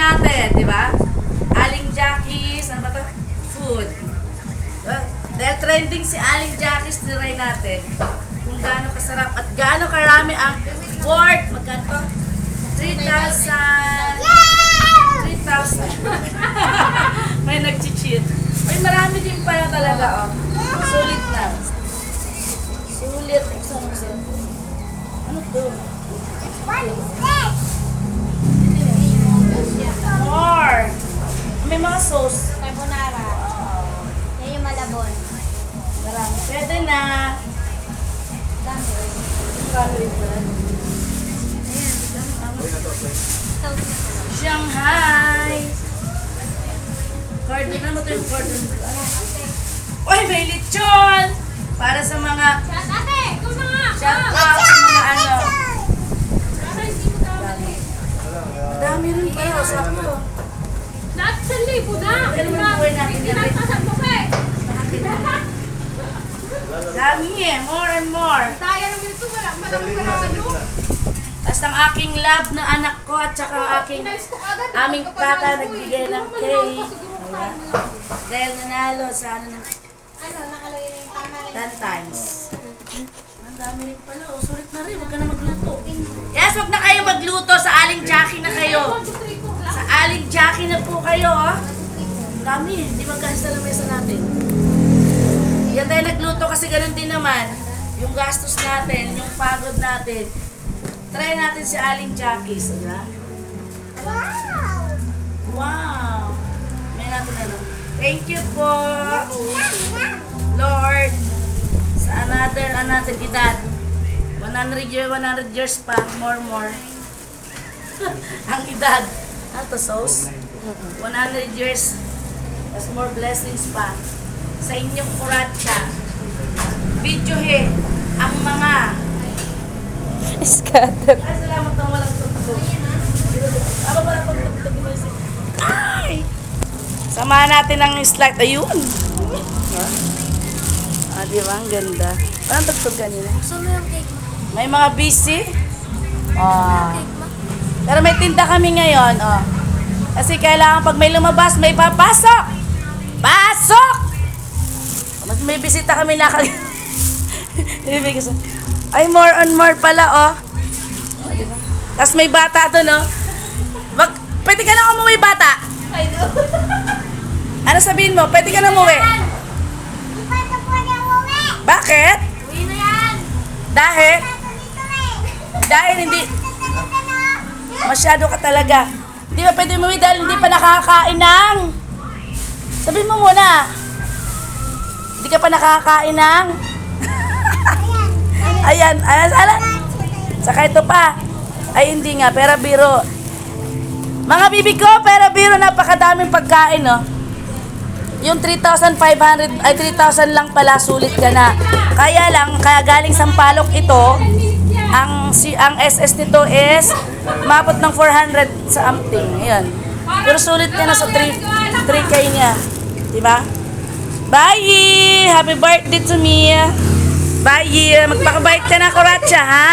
natin, di ba? Aling Jackie's, ano ba to? Food. Dahil trending si Aling Jackie's, try natin kung gaano kasarap at gaano karami ang worth. Magkano to? 3,000. 3,000. May nag-cheat. Ay, marami din pala talaga, oh. Sulit na. Sulit. Ano to? More! May mga sauce. Carbonara. Yan yung malabon. Marami. Pwede na. Dami. Calorie ba? Shanghai! Cordon na mo ito yung cordon. Uy, may lechon! Para sa mga Ate, kung na nga! shout out sa mga ano. Dami rin pala. Sarap to. Lahat sa libo na! Pero buhay natin Hindi yan. na tasang mo pa eh! Dami eh. More and more. Daya naman ito, malamang karano. Tapos ang aking love na anak ko at saka ang aking aming papa nagbigay ng cake. Ayan. Dahil nanalo sa ano ng Ano, nakalagay na yung tama rin. 10 times. Ang dami rin pala. O, sulit na rin. Huwag ka na magluto. Yes, huwag na kayo magluto. Sa Aling Jackie na kayo. Sa Aling Jackie na po kayo, oh. Ang dami. Hindi magkahis na lamesa natin. Yan tayo nagluto kasi ganun din naman. Yung gastos natin, yung pagod natin. Try natin si Aling Jackie's. Diba? Wow! Wow! May natin ano. Thank you po, Lord, sa another edad. 100 years pa, more. Ang edad. Ano sauce? 100 years. As more blessings pa. Sa inyong kuratsa. Videohe ang mga Scatter. ay, salamat na walang tugtog. Ano ba na pagtugtog mo si... Ay! Samahan natin ang slide. Ayun! Ah, di ba? Ang ganda. Anong tugtog kanina? Gusto mo yung cake mo? May mga busy. Ah. Cake mo? Pero may tinda kami ngayon, oh. Kasi kailangan pag may lumabas, may papasok! Pasok! Mas may bisita kami na ay, more on more pala, oh. Oh, diba? Tapos may bata doon, oh. Pwede ka na umuwi, bata. I know. Ano sabihin mo? Pwede ka na umuwi. Hindi pa ito po niya uwi. Bakit? Uwi na yan. Dahil? Dito eh. Dahil hindi... Masyado ka talaga. Hindi ba pwede umuwi dahil hindi pa nakakakain ng... Sabihin mo muna. Hindi ka pa nakakakain ng... Ayan. Ayan. Saka ito pa. Ay, hindi nga. Pero biro. Mga bibi ko, pero biro, napakadaming pagkain, no? Yung 3,500, ay 3,000 lang pala, sulit ka na. Kaya lang, kaya galing Sampaloc ito, ang SS nito is mabot ng 400 something. Ayan. Pero sulit ka na sa 3K niya. Diba? Bye! Happy birthday to me! Bye! Magpakabait ka na, Kuratsa, ha?